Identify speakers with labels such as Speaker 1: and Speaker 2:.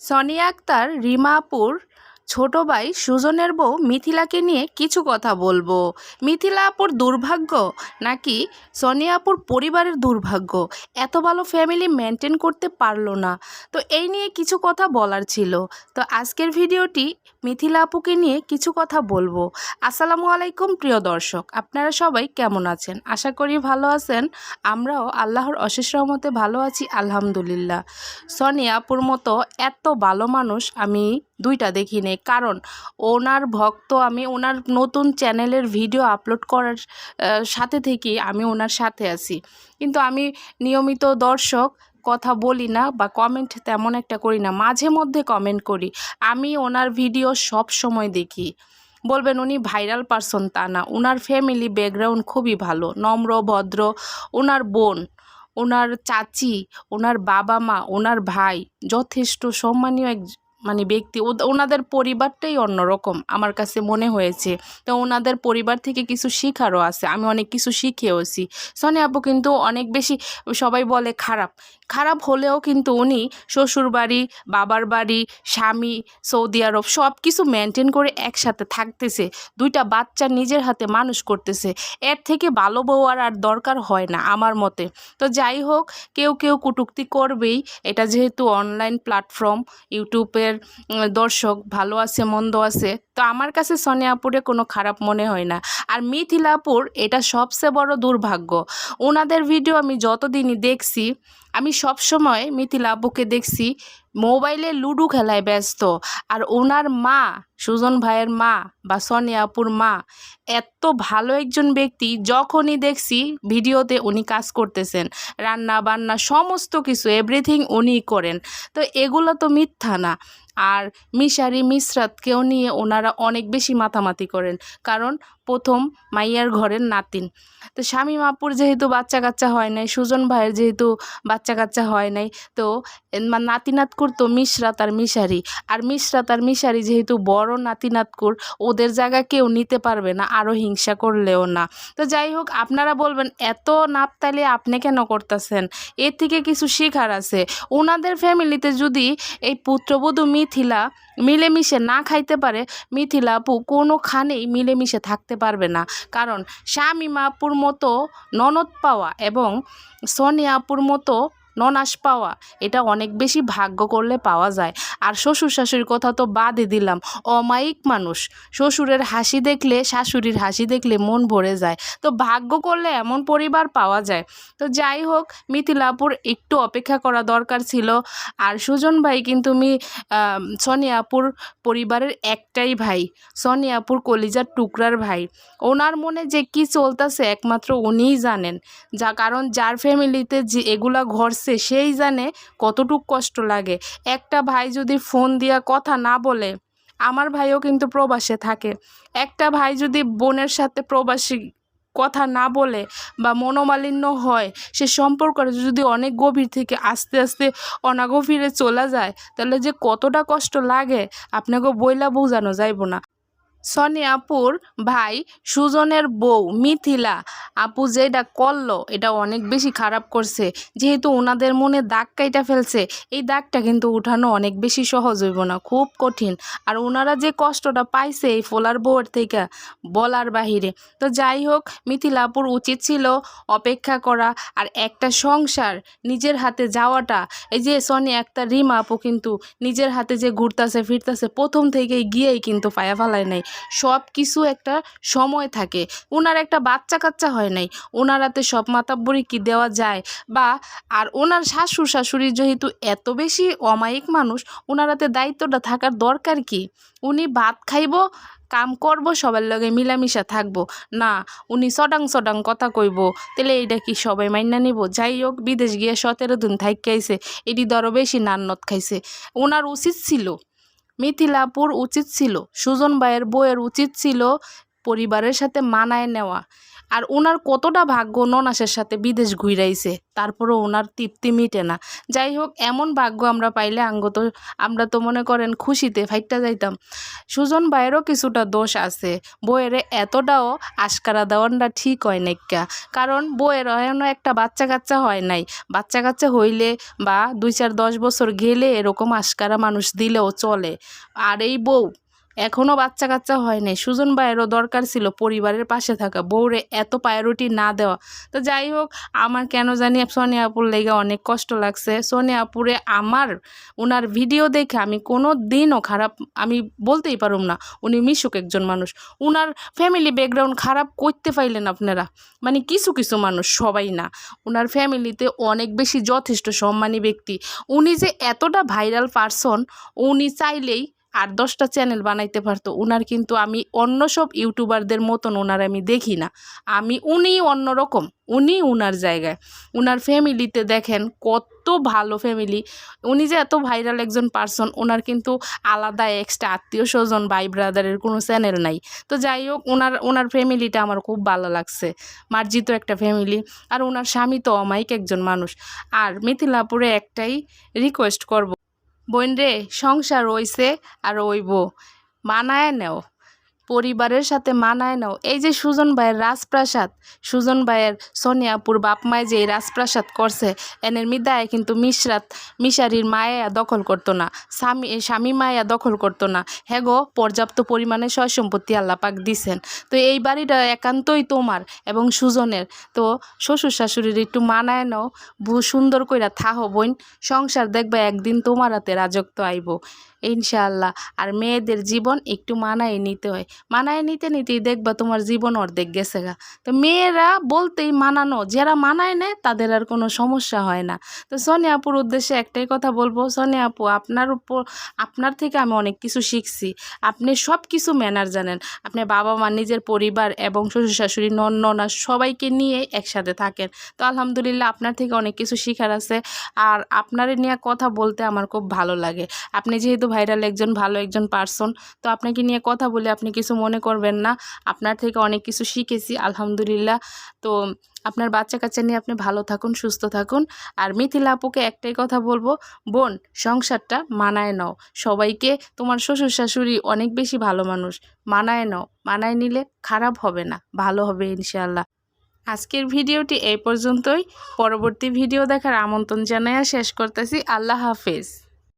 Speaker 1: সনিয়া আক্তার রিমা আপুর ছোট ভাই সুজনের বউ মিথিলাকে নিয়ে কিছু কথা বলবো। মিথিলা আপুর দুর্ভাগ্য নাকি সনিয়া আপুর পরিবারের দুর্ভাগ্য, এত ভালো ফ্যামিলি মেনটেন করতে পারলো না? তো এই নিয়ে কিছু কথা বলার ছিল। তো আজকের ভিডিওটি মিথিলা আপুকে নিয়ে কিছু কথা বলবো। আসসালামু আলাইকুম প্রিয় দর্শক, আপনারা সবাই কেমন আছেন? আশা করি ভালো আছেন। আমরাও আল্লাহর অশেষ রহমতে ভালো আছি আলহামদুলিল্লাহ। সনিয়া আপুর মতো এত ভালো মানুষ আমি দুইটা দেখি নেই, কারণ ওনার ভক্ত আমি। ওনার নতুন চ্যানেলের ভিডিও আপলোড করার সাথে থেকেই আমি ওনার সাথে আছি, কিন্তু আমি নিয়মিত দর্শক কথা বলি না বা কমেন্ট তেমন একটা করি না, মাঝে মধ্যে কমেন্ট করি। আমি ওনার ভিডিও সব সময় দেখি। বলবেন উনি ভাইরাল পারসন, তা না, ওনার ফ্যামিলি ব্যাকগ্রাউন্ড খুবই ভালো, নম্র ভদ্র। ওনার বোন, ওনার চাচি, ওনার বাবা মা, ওনার ভাই যথেষ্ট সম্মানীয় এক ব্যক্তি। ওনাদের পরিবারটাই অন্যরকম আমার কাছে মনে হয়েছে। তো ওনাদের পরিবার থেকে কিছু শেখারও আছে, আমি অনেক কিছু শিখেওছি। সনিয়া আপু কিন্তু অনেক বেশি, সবাই বলে খারাপ, খারাপ হলেও কিন্তু উনি শ্বশুর বাড়ি, বাবার বাড়ি, স্বামী, সৌদি আরব সব কিছু মেনটেন করে একসাথে থাকতেছে, দুইটা বাচ্চা নিজের হাতে মানুষ করতেছে। এর থেকে ভালো বউ আর দরকার হয় না আমার মতে। তো যাই হোক, কেউ কেউ কটূক্তি করবেই, এটা যেহেতু অনলাইন প্ল্যাটফর্ম, ইউটিউবের দর্শক ভালো আছে মন্দ আছে। তো আমার কাছে সনিয়া আপুরে কোনো খারাপ মনে হয় না। আর মিথিলা আপুর এটা সবচেয়ে বড় দুর্ভাগ্য। ওনাদের ভিডিও আমি যতদিনই দেখছি, আমি সব সময় মিথিলা আপুকে দেখছি মোবাইলে লুডো খেলায় ব্যস্ত। আর ওনার মা, সুজন ভাইয়ের মা বা সনিয়া আপুর মা এত ভালো একজন ব্যক্তি, যখনই দেখছি ভিডিওতে উনি কাজ করতেছেন, রান্না বান্না সমস্ত কিছু এভরিথিং উনিই করেন। তো এগুলো তো মিথ্যা না। আর মিশারি মিশরাতকেও নিয়ে ওনারা অনেক বেশি মাতামাতি করেন, কারণ প্রথম মাইয়ার ঘরের নাতিন। তো শামীম আপুর যেহেতু বাচ্চা কাচ্চা হয় নাই, সুজন ভাইয়ের যেহেতু বাচ্চা কাচ্চা হয় নাই, তো নাতি নাতকুর তো মিশরাত আর মিশারি। আর মিশরাত আর মিশারি যেহেতু বড় নাতি নাতকুর, ওদের জায়গা কেউ নিতে পারবে না, আরও হিংসা করলেও না। তো যাই হোক, আপনারা বলবেন এত নাপতালি আপনি কেন করতেছেন? এর থেকে কিছু শেখার আছে। ওনাদের ফ্যামিলিতে যদি এই পুত্রবধূ মিথিলা মিলেমিশে না খাইতে পারে, মিথিলা আপু কোনোখানেই মিলেমিশে থাকতে পারবে না। কারণ শামীমা আপুর মতো ননদ পাওয়া এবং সনিয়া আপুর মতো ননাস পাওয়া, এটা অনেক বেশি ভাগ্য করলে পাওয়া যায়। আর শ্বশুর শাশুড়ির কথা তো বাদই দিলাম, অমায়িক মানুষ। শ্বশুরের হাসি দেখলে, শাশুড়ির হাসি দেখলে মন ভরে যায়। তো ভাগ্য করলে এমন পরিবার পাওয়া যায়। তো যাই হোক, মিথিলা আপুর একটু অপেক্ষা করা দরকার ছিল। আর সুজন ভাই কিন্তু সনিয়া আপুর পরিবারের একটাই ভাই, সনিয়া আপুর কলিজার টুকরার ভাই। ওনার মনে যে কি চলতেছে একমাত্র উনিই জানেন। কারণ যার ফ্যামিলিতে যে এগুলা ঘটছে সেই জানে কতটুক কষ্ট লাগে। একটা ভাই যদি ফোন দিয়া কথা না বলে, আমার ভাইও কিন্তু প্রবাসে থাকে, একটা ভাই যদি বোনের সাথে প্রবাসী কথা না বলে বা মনোমালিন্য হয়, সে সম্পর্কটা যদি অনেক গভীর থেকে আস্তে আস্তে অনাগভীরে চলে যায়, তাহলে যে কতটা কষ্ট লাগে আপনাকে বইলা বোঝানো যাইব না। সনিয়া আপুর ভাই সুজনের বউ মিথিলা আপু যেটা করলো, এটা অনেক বেশি খারাপ করছে। যেহেতু ওনাদের মনে দাগ কাইটা ফেলছে, এই দাগটা কিন্তু উঠানো অনেক বেশি সহজ হইব না, খুব কঠিন। আর ওনারা যে কষ্টটা পাইছে এই ফোলার বউয়ের থেকে বলার বাহিরে। তো যাই হোক, মিথিলা আপুর উচিত ছিল অপেক্ষা করা। আর একটা সংসার নিজের হাতে যাওয়াটা, এই যে সনিয়া আক্তার রিমা আপু কিন্তু নিজের হাতে যে ঘুরতাছে ফিরতাছে, প্রথম থেকেই গিয়েই কিন্তু পায়া ফালায় নাই। সব কিছু একটা সময় থাকে। ওনার একটা বাচ্চা কাচ্চা হয় নাই, ওনার হাতে সব মাতাব্বরি কি দেওয়া যায়? বা আর ওনার শাশুড় শাশুড়ি যেহেতু এত বেশি অমায়িক মানুষ, ওনার হাতে দায়িত্বটা থাকার দরকার কি? উনি ভাত খাইব, কাম করব, সবার লগে মিলামিশা থাকবো না, উনি সডাং সডাং কথা কইব, তাহলে এইটা কি সবাই মাইনা নিব? যাই হোক, বিদেশ গিয়ে 17 দিন থাইকা আইছে, এটি ধরো বেশি নান্নত খাইছে। ওনার উচিত ছিল, মিথিলা আপুর উচিত ছিল, সুজন ভাইয়ের বউয়ের উচিত ছিল পরিবারের সাথে মানায় নেওয়া। আর ওনার কতটা ভাগ্য ননাসের সাথে বিদেশ ঘুরাইছে, তারপরও ওনার তৃপ্তি মিটে না। যাই হোক, এমন ভাগ্য আমরা পাইলে আমরা তো মনে করেন খুশিতে ফাইটটা যাইতাম। সুজন ভাইয়েরও কিছুটা দোষ আছে, বইয়ের এতটাও আশকারা দেওয়ানটা ঠিক হয় নাইকা। কারণ বইয়ের এখনও একটা বাচ্চা কাচ্চা হয় নাই। বাচ্চা কাচ্চা হইলে বা 2-4-10 বছর গেলে এরকম আশকারা মানুষ দিলেও চলে। আর এই বউ এখনও বাচ্চা কাচ্চা হয় নাই। সুজন ভাইয়েরও দরকার ছিল পরিবারের পাশে থাকা, বউরে এত প্রায়োরিটি না দেওয়া। তো যাই হোক, আমার কেন জানি সোনিয়া আপুর লেগে অনেক কষ্ট লাগছে। সোনিয়া আপুরে ওনার ভিডিও দেখে আমি কোনো দিনও খারাপ আমি বলতেই পারুম না। উনি মিশুক একজন মানুষ। উনার ফ্যামিলি ব্যাকগ্রাউন্ড খারাপ করতে পাইলেন আপনারা, মানে কিছু কিছু মানুষ, সবাই না। উনার ফ্যামিলিতে অনেক বেশি যথেষ্ট সম্মানী ব্যক্তি। উনি যে এতটা ভাইরাল পারসন, উনি চাইলেই 8-10টা চ্যানেল বানাইতে পারতো। উনার কিন্তু আমি অন্য সব ইউটিউবারদের মতন ওনার আমি দেখি না। উনি অন্যরকম, উনি উনার জায়গায়। উনার ফ্যামিলিতে দেখেন কত ভালো ফ্যামিলি। উনি যে এত ভাইরাল একজন পারসন, ওনার কিন্তু আলাদা এক্সট্রা আত্মীয় স্বজন ভাই ব্রাদারের কোনো চ্যানেল নাই। তো যাই হোক, ওনার ফ্যামিলিটা আমার খুব ভালো লাগছে, মার্জিত একটা ফ্যামিলি। আর ওনার স্বামী তো অমায়িক একজন মানুষ। আর মিথিলাপুরে একটাই রিকোয়েস্ট করব, বোন রে, সংসার হইছে আর হইব, মানায় নেও, পরিবারের সাথে মানায় নাও। এই যে সুজন ভাইয়ের রাজপ্রাসাদ, সুজন ভাইয়ের সোনিয়াপুর বাপ মায় যে এই রাজপ্রাসাদ করছে, এনের মিদায় কিন্তু মিশারির মায়া দখল করতো না, স্বামী মায়া দখল করতো না। হ্যাঁ গো, পর্যাপ্ত পরিমাণে সয় সম্পত্তি আল্লাহ পাক দিছেন। তো এই বাড়িটা একান্তই তোমার এবং সুজনের। তো শ্বশুর শাশুড়ির একটু মানায় নাও, সুন্দর কইরা থাহো বোন। সংসার দেখবা একদিন তোমার হাতে রাজত্ব আইব ইনশাআল্লাহ। আর মেয়েদের জীবন একটু মানায় নিতে হয়, মানায় নিতে নিতেই দেখবা তোমার জীবন অর্ধেক গেছে গা। তো মেয়েরা বলতেই মানানো, যারা মানায় নেয় তাদের আর কোনো সমস্যা হয় না। তো সোনিয়া আপুর উদ্দেশ্যে একটাই কথা বলবো, সোনিয়া আপু, আপনার থেকে আমি অনেক কিছু শিখছি। আপনি সব কিছু ম্যানার জানেন। আপনি বাবা মা, নিজের পরিবার এবং শ্বশুর শাশুড়ি, ননদ সবাইকে নিয়ে একসাথে থাকেন। তো আলহামদুলিল্লাহ, আপনার থেকে অনেক কিছু শিখার আছে। আর আপনারে নিয়ে কথা বলতে আমার খুব ভালো লাগে। আপনি যেহেতু ভাইরাল একজন ভালো একজন পারসন, তো আপনাকে নিয়ে কথা বলে আপনি কিছু মনে করবেন না। আপনার থেকে অনেক কিছু শিখেছি আলহামদুলিল্লাহ। তো আপনার বাচ্চা কাচ্চা নিয়ে আপনি ভালো থাকুন, সুস্থ থাকুন। আর মিথিলা আপুকে একটাই কথা বলবো, বোন, সংসারটা মানায় নাও। সবাইকে, তোমার শ্বশুর শাশুড়ি অনেক বেশি ভালো মানুষ, মানায় নাও। মানায় নিলে খারাপ হবে না, ভালো হবে ইনশাআল্লাহ। আজকের ভিডিওটি এই পর্যন্তই। পরবর্তী ভিডিও দেখার আমন্ত্রণ জানাইয়া শেষ করতেছি। আল্লাহ হাফেজ।